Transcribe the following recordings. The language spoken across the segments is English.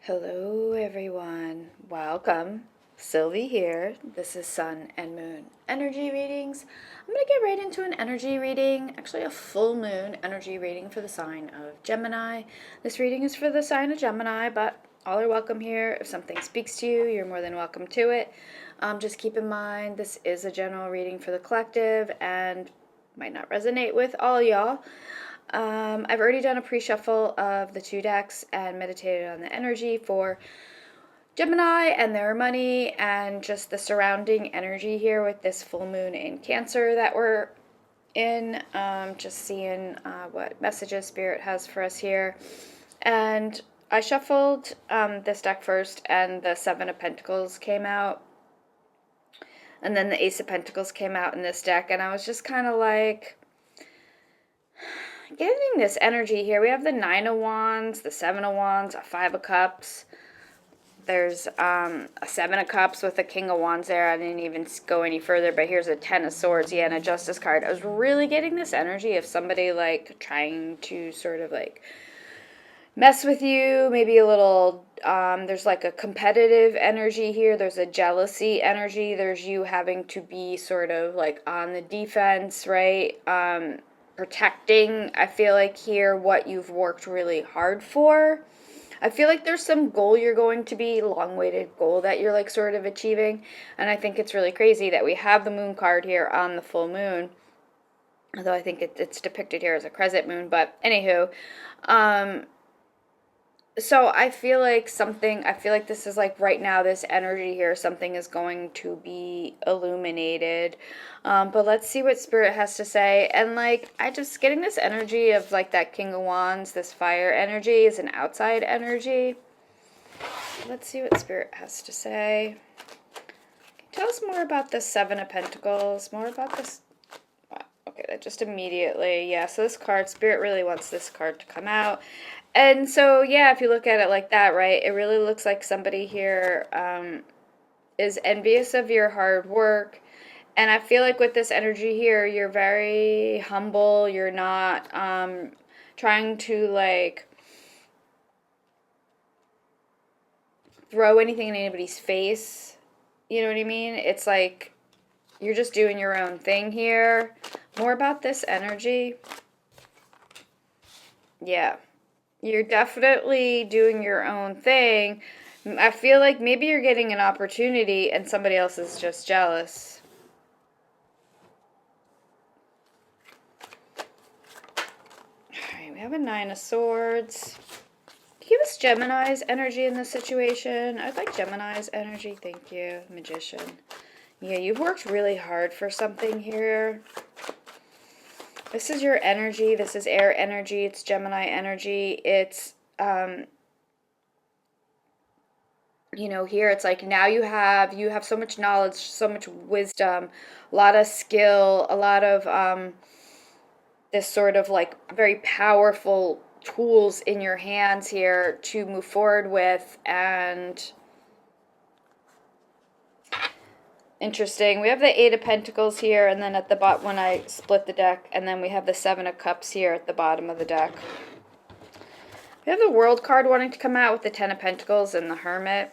Hello everyone, welcome. Sylvie here. This is Sun and Moon energy readings. I'm going to get right into an energy reading, actually a full moon energy reading for the sign of Gemini. This reading is for the sign of Gemini, but all are welcome here. If something speaks to you, you're more than welcome to it. Just keep in mind this is a general reading for the collective and might not resonate with all y'all. I've already done a pre-shuffle of the two decks and meditated on the energy for Gemini and their money and just the surrounding energy here with this full moon in Cancer that we're in. Just seeing what messages Spirit has for us here. And I shuffled this deck first and the Seven of Pentacles came out. And then the Ace of Pentacles came out in this deck. And I was just kind of like getting this energy here. We have the Nine of Wands, the Seven of Wands, a Five of Cups. There's a Seven of Cups with a King of Wands there. I didn't even go any further, but here's a Ten of Swords, yeah, and a Justice card. I was really getting this energy of somebody like trying to sort of like mess with you, maybe a little, there's like a competitive energy here. There's a jealousy energy. There's you having to be sort of like on the defense, right? Protecting, I feel like here, what you've worked really hard for. I feel like there's some goal you're going to be, long-awaited goal that you're like sort of achieving. And I think it's really crazy that we have the moon card here on the full moon. Although I think it's depicted here as a crescent moon. But anywho, so I feel like this is like right now, this energy here, something is going to be illuminated. But let's see what Spirit has to say. And like, I just getting this energy of like that King of Wands, this fire energy is an outside energy. Let's see what Spirit has to say. Tell us more about the Seven of Pentacles, more about this. Okay, that just immediately, yeah, so this card, Spirit really wants this card to come out. And so, yeah, if you look at it like that, right, it really looks like somebody here is envious of your hard work. And I feel like with this energy here, you're very humble. You're not trying to, like, throw anything in anybody's face. You know what I mean? It's like you're just doing your own thing here. More about this energy. Yeah. You're definitely doing your own thing. I feel like maybe you're getting an opportunity and somebody else is just jealous. Alright, we have a Nine of Swords. Give us Gemini's energy in this situation. I'd like Gemini's energy. Thank you. Magician. Yeah, you've worked really hard for something here. This is your energy. This is air energy. It's Gemini energy. It's, you know, here it's like now you have so much knowledge, so much wisdom, a lot of skill, a lot of this sort of like very powerful tools in your hands here to move forward with. And interesting. We have the Eight of Pentacles here, and then at the bottom, when I split the deck, and then we have the Seven of Cups here at the bottom of the deck. We have the World card wanting to come out with the Ten of Pentacles and the Hermit.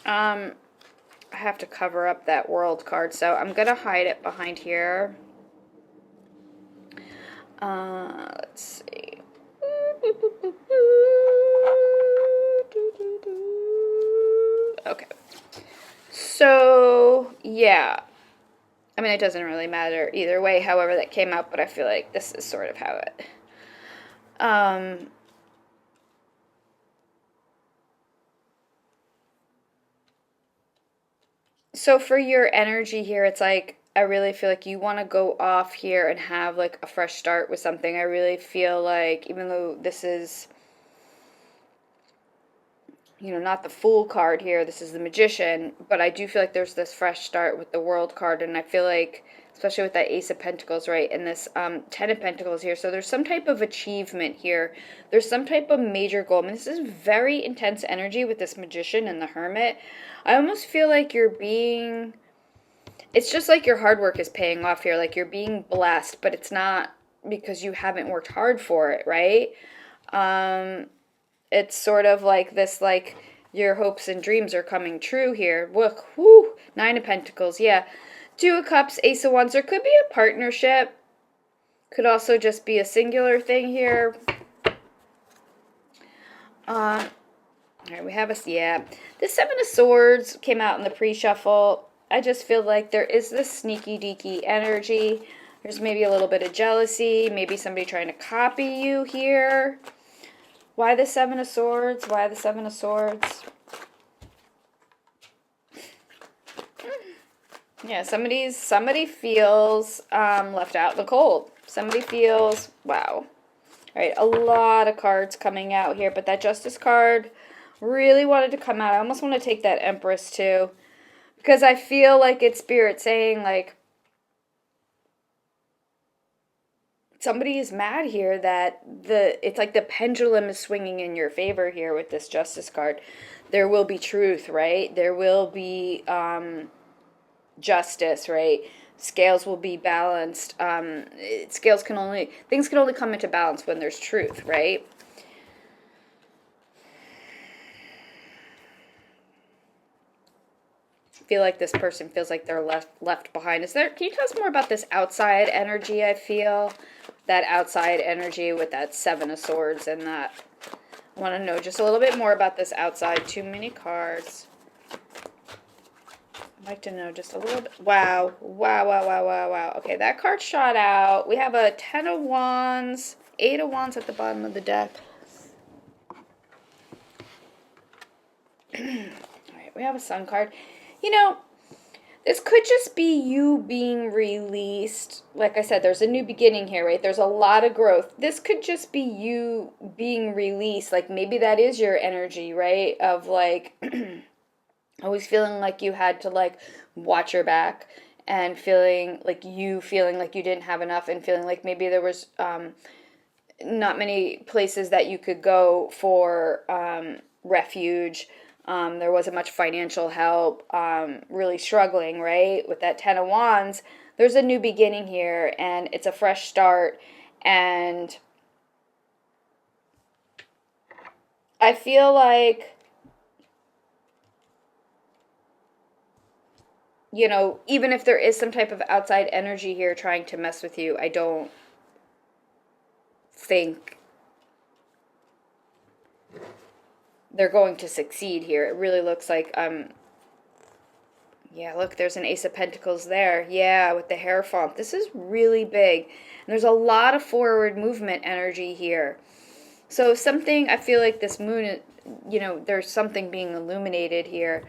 I have to cover up that World card, so I'm going to hide it behind here. Let's see. Okay. So, yeah. I mean, it doesn't really matter either way, however that came out, but I feel like this is sort of how it... So for your energy here, it's like, I really feel like you want to go off here and have like a fresh start with something. I really feel like, even though this is, you know, not the Fool card here, this is the Magician, but I do feel like there's this fresh start with the World card, and I feel like, especially with that Ace of Pentacles, right, and this Ten of Pentacles here, so there's some type of achievement here. There's some type of major goal. I mean, this is very intense energy with this Magician and the Hermit. I almost feel like you're being... It's just like your hard work is paying off here. Like you're being blessed, but it's not because you haven't worked hard for it, right? It's sort of like this, like, your hopes and dreams are coming true here. Look, whoo, Nine of Pentacles, yeah. Two of Cups, Ace of Wands. There could be a partnership. Could also just be a singular thing here. All right, we have a, yeah. The Seven of Swords came out in the pre-shuffle. I just feel like there is this sneaky deaky energy. There's maybe a little bit of jealousy, maybe somebody trying to copy you here. Why the Seven of Swords? Why the Seven of Swords? Yeah, somebody feels left out in the cold. Somebody feels, wow. All right, a lot of cards coming out here, but that Justice card really wanted to come out. I almost want to take that Empress too, because I feel like it's Spirit saying, like, somebody is mad here that it's like the pendulum is swinging in your favor here with this Justice card. There will be truth, right? There will be justice, right? Scales will be balanced. Things can only come into balance when there's truth, right? I feel like this person feels like they're left behind. Can you tell us more about this outside energy? I feel that outside energy with that Seven of Swords and that. I want to know just a little bit more about this outside. Too many cards. I'd like to know just a little bit. Wow. Wow, wow, wow, wow, wow. Okay, that card shot out. We have a Ten of Wands, Eight of Wands at the bottom of the deck. All right, we have a Sun card. You know, this could just be you being released. Like I said, there's a new beginning here, right? There's a lot of growth. This could just be you being released. Like, maybe that is your energy, right? Of, like, always feeling like you had to, like, watch your back, and feeling like you didn't have enough, and feeling like maybe there was not many places that you could go for refuge. There wasn't much financial help, really struggling, right? With that Ten of Wands, there's a new beginning here, and it's a fresh start, and I feel like, you know, even if there is some type of outside energy here trying to mess with you, I don't think they're going to succeed here. It really looks like, yeah, look, there's an Ace of Pentacles there. Yeah, with the Hierophant. This is really big. And there's a lot of forward movement energy here. So something, I feel like this moon, you know, there's something being illuminated here.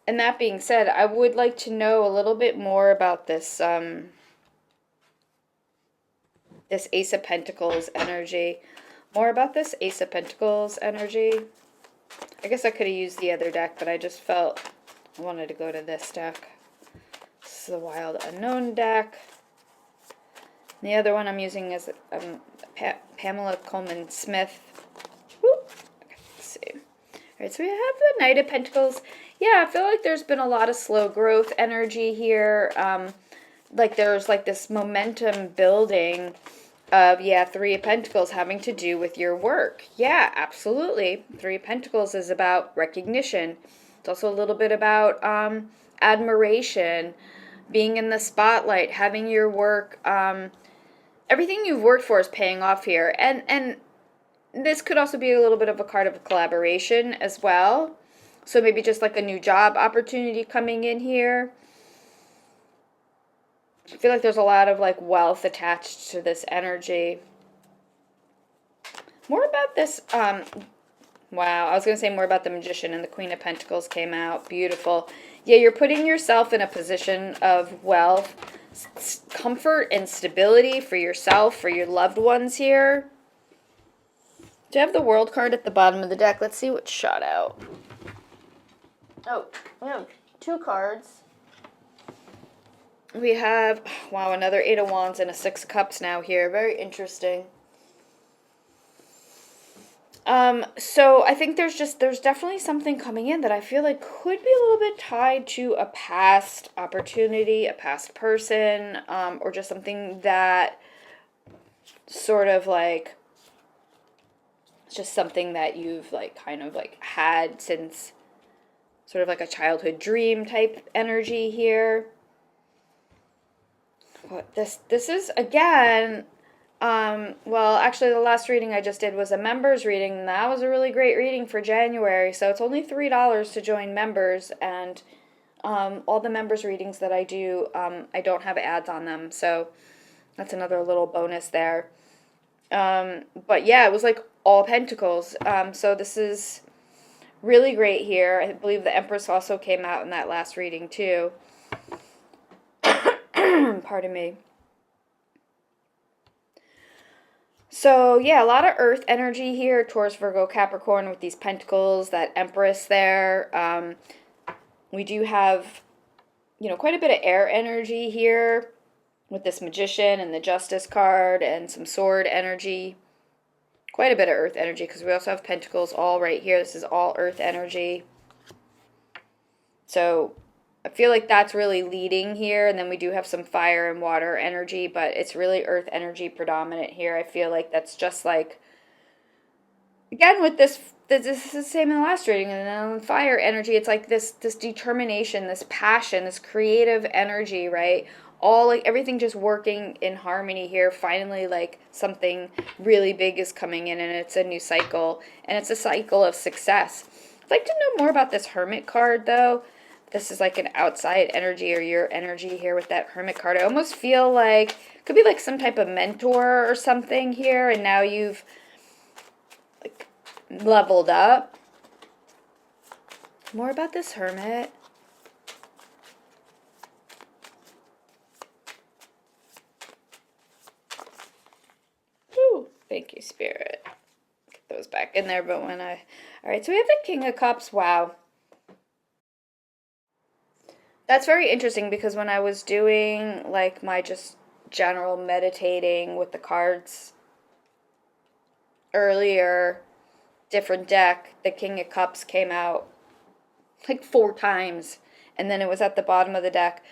And that being said, I would like to know a little bit more about this this Ace of Pentacles energy. More about this Ace of Pentacles energy. I guess I could have used the other deck, but I just felt I wanted to go to this deck. This is the Wild Unknown deck. And the other one I'm using is Pamela Coleman Smith. Okay, let's see. All right, so we have the Knight of Pentacles. Yeah, I feel like there's been a lot of slow growth energy here. Like there's like this momentum building of, yeah, Three of Pentacles having to do with your work. Yeah, absolutely. Three of Pentacles is about recognition. It's also a little bit about admiration, being in the spotlight, having your work, everything you've worked for is paying off here. And this could also be a little bit of a card of collaboration as well. So maybe just like a new job opportunity coming in here. I feel like there's a lot of like wealth attached to this energy. More about this, wow, I was going to say more about the Magician, and the Queen of Pentacles came out. Beautiful. Yeah, you're putting yourself in a position of wealth, comfort, and stability for yourself, for your loved ones here. Do you have the World card at the bottom of the deck? Let's see what's shot out. Oh, we have two cards. We have, wow, another Eight of Wands and a Six of Cups now here. Very interesting. So I think there's definitely something coming in that I feel like could be a little bit tied to a past opportunity, a past person, or just something that sort of like, it's just something that you've like kind of like had since sort of like a childhood dream type energy here. But this is again, well, actually the last reading I just did was a members reading, and that was a really great reading for January. So it's only $3 to join members, and all the members readings that I do, I don't have ads on them, so that's another little bonus there. But yeah, it was like all pentacles. So this is really great here. I believe the Empress also came out in that last reading too. Pardon me. So yeah, a lot of earth energy here, Taurus, Virgo, Capricorn with these pentacles, that Empress there. We do have, quite a bit of air energy here with this Magician and the Justice card and some sword energy. Quite a bit of earth energy because we also have pentacles all right here. This is all earth energy. So I feel like that's really leading here. And then we do have some fire and water energy, but it's really earth energy predominant here. I feel like that's just like, again, with this is the same in the last reading. And then fire energy, it's like this determination, this passion, this creative energy, right? All like everything just working in harmony here. Finally, like something really big is coming in, and it's a new cycle, and it's a cycle of success. I'd like to know more about this Hermit card though. This is like an outside energy or your energy here with that Hermit card. I almost feel like it could be like some type of mentor or something here, and now you've like leveled up. More about this Hermit. Woo, thank you, Spirit. Get those back in there, but when all right, so we have the King of Cups. Wow. That's very interesting because when I was doing like my just general meditating with the cards earlier, different deck, the King of Cups came out like 4 times, and then it was at the bottom of the deck.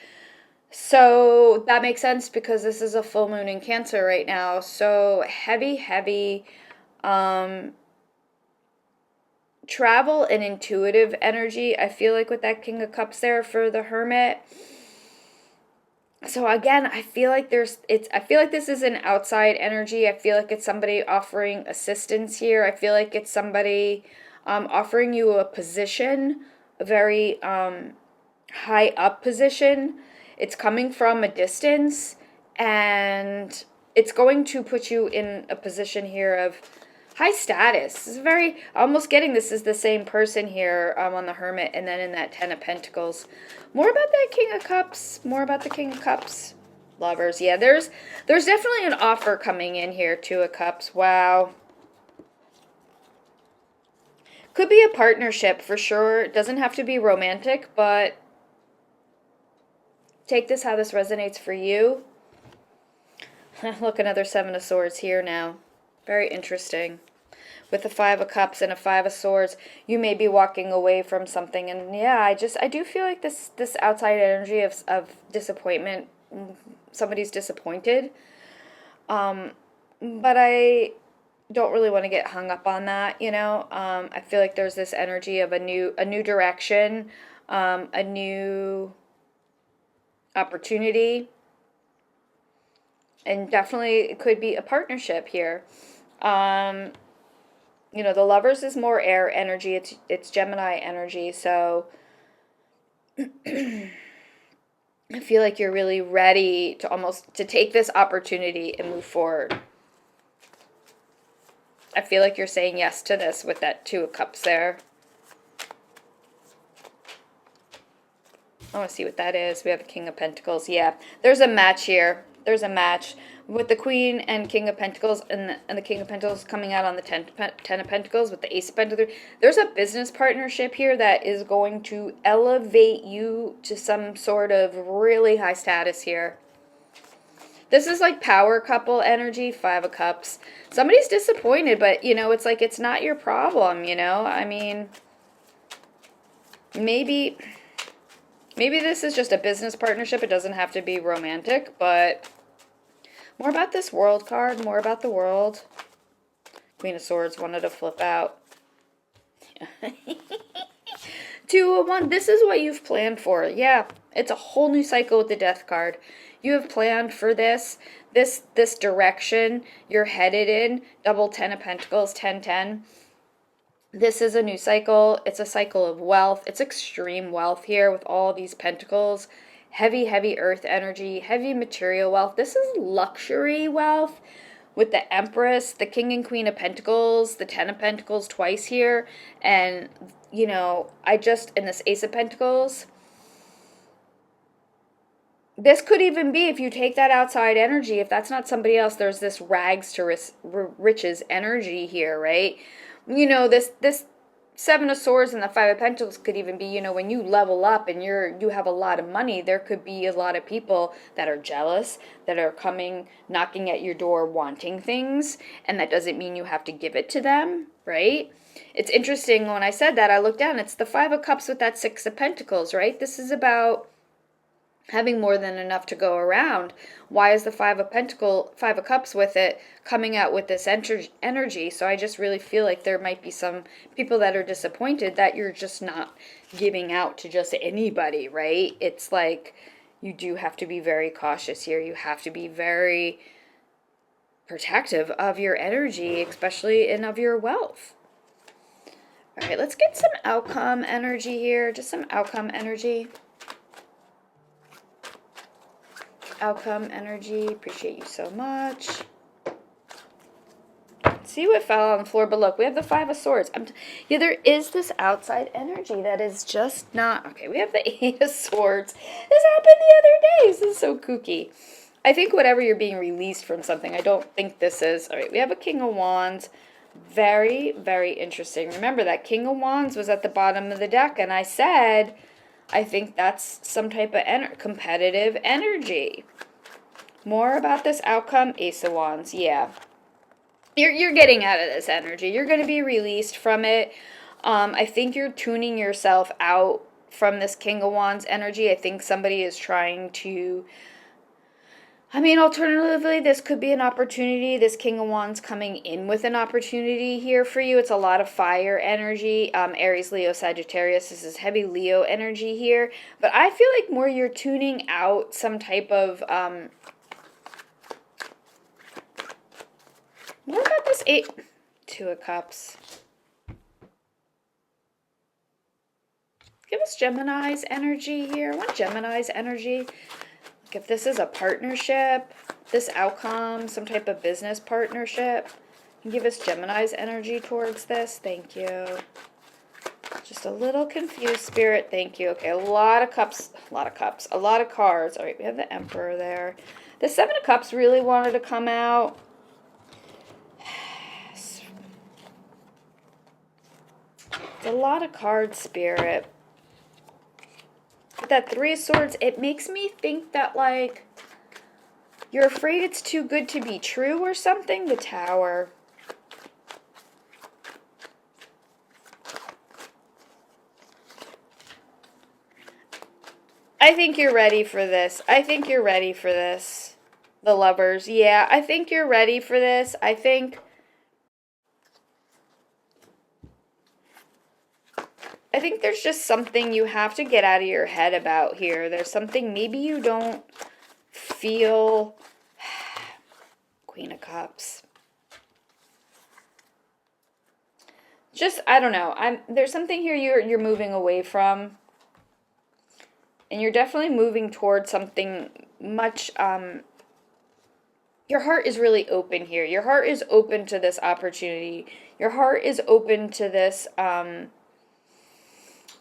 So that makes sense because this is a full moon in Cancer right now. So heavy travel and intuitive energy, I feel like, with that King of Cups there for the Hermit. So again, I feel like I feel like this is an outside energy. I feel like it's somebody offering assistance here. I feel like it's somebody offering you a position, a very high up position. It's coming from a distance, and it's going to put you in a position here of high status. This is very, almost getting this is the same person here on the Hermit, and then in that Ten of Pentacles. More about that King of Cups. More about the King of Cups. Lovers. Yeah, there's definitely an offer coming in here. Two of Cups. Wow. Could be a partnership for sure. It doesn't have to be romantic, but take this how this resonates for you. Look, another Seven of Swords here now. Very interesting. With the Five of Cups and a Five of Swords, you may be walking away from something. And yeah, I do feel like this outside energy of disappointment. Somebody's disappointed. But I don't really want to get hung up on that, I feel like there's this energy of a new direction, a new opportunity. And definitely it could be a partnership here. The Lovers is more air energy. It's Gemini energy. So I feel like you're really ready to take this opportunity and move forward. I feel like you're saying yes to this with that Two of Cups there. I want to see what that is. We have a King of Pentacles. Yeah, there's a match here. There's a match with the Queen and King of Pentacles, and the King of Pentacles coming out on the Ten of Pentacles with the Ace of Pentacles. There's a business partnership here that is going to elevate you to some sort of really high status here. This is like power couple energy, 5 of Cups. Somebody's disappointed, but, you know, it's like it's not your problem, you know? I mean, maybe this is just a business partnership. It doesn't have to be romantic, but more about this World card, more about the world. Queen of Swords wanted to flip out. 2 of Wands. This is what you've planned for. Yeah, it's a whole new cycle with the Death card. You have planned for this direction you're headed in. Double 10 of Pentacles, 10-10. This is a new cycle. It's a cycle of wealth. It's extreme wealth here with all these pentacles. Heavy, heavy earth energy, heavy material wealth. This is luxury wealth with the Empress, the King and Queen of Pentacles, the 10 of Pentacles twice here. And, you know, in this Ace of Pentacles, this could even be, if you take that outside energy, if that's not somebody else, there's this rags to riches energy here, right? You know, this 7 of Swords and the 5 of Pentacles could even be, you know, when you level up and you have a lot of money, there could be a lot of people that are jealous, that are coming, knocking at your door, wanting things, and that doesn't mean you have to give it to them, right? It's interesting, when I said that, I looked down, it's the 5 of Cups with that 6 of Pentacles, right? This is about having more than enough to go around. Why is the 5 of Cups with it coming out with this energy? So I just really feel like there might be some people that are disappointed that you're just not giving out to just anybody, right? It's like you do have to be very cautious here. You have to be very protective of your energy, especially and of your wealth. All right, let's get some outcome energy here. Just some outcome energy. Outcome energy, appreciate you so much. See what fell on the floor, but look, we have the 5 of Swords. Yeah, there is this outside energy that is just not... Okay, we have the 8 of Swords. This happened the other day. This is so kooky. I think whatever you're being released from something, I don't think this is... All right, we have a King of Wands. Very, very interesting. Remember, that King of Wands was at the bottom of the deck, and I said... I think that's some type of competitive energy. More about this outcome, Ace of Wands. Yeah. You're getting out of this energy. You're going to be released from it. I think you're tuning yourself out from this King of Wands energy. I think somebody is trying to... I mean, alternatively, this could be an opportunity. This King of Wands coming in with an opportunity here for you. It's a lot of fire energy. Aries, Leo, Sagittarius. This is heavy Leo energy here. But I feel like more you're tuning out some type of... What about this 2 of Cups? Give us Gemini's energy here. I want Gemini's energy. If this is a partnership, this outcome, some type of business partnership, give us Gemini's energy towards this. Thank you. Just a little confused, Spirit. Thank you. Okay, a lot of cups, a lot of cards. All right, we have the Emperor there. The 7 of Cups really wanted to come out. It's a lot of cards, Spirit. With that 3 of Swords, it makes me think that, like, you're afraid it's too good to be true or something. The Tower. I think you're ready for this. I think you're ready for this. The Lovers. Yeah, I think you're ready for this. I think there's just something you have to get out of your head about here. There's something maybe you don't feel... Queen of Cups. Just, I don't know. There's something here you're moving away from. And you're definitely moving towards something much... your heart is really open here. Your heart is open to this opportunity. Your heart is open to this...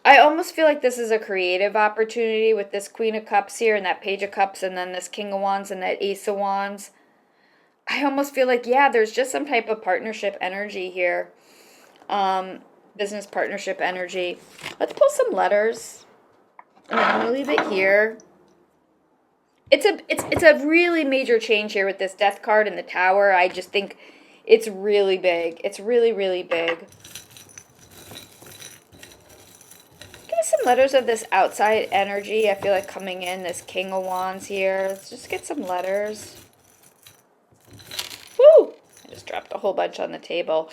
I almost feel like this is a creative opportunity with this Queen of Cups here and that Page of Cups and then this King of Wands and that Ace of Wands. I almost feel like, yeah, there's just some type of partnership energy here. Business partnership energy. Let's pull some letters. And I'm going to leave it here. it's a really major change here with this Death card and the Tower. I just think it's really big. It's really, really big. Give us some letters of this outside energy. I feel like coming in, this King of Wands here. Let's just get some letters. Woo! I just dropped a whole bunch on the table.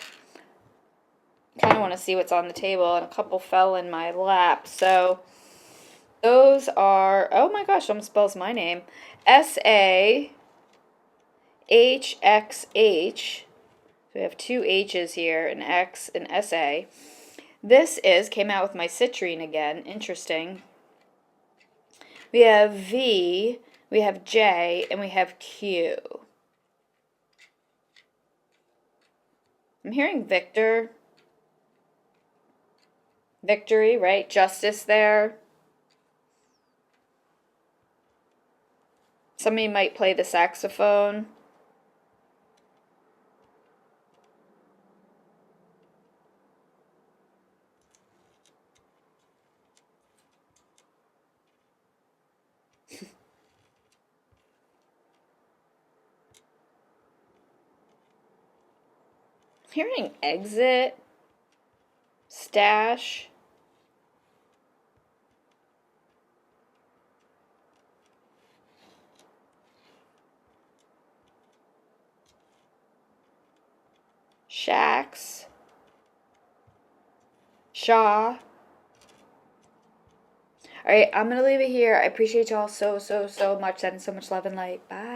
Kind of want to see what's on the table, and a couple fell in my lap. So those are, oh my gosh, almost spells my name. SAHXH. So we have two H's here, an X and SA. This came out with my citrine again. Interesting. We have V, we have J, and we have Q. I'm hearing Victor. Victory, right? Justice there. Somebody might play the saxophone. Hearing exit, stash. Shacks. Shaw. All right, I'm going to leave it here. I appreciate y'all so much. Sending so much love and light. Bye.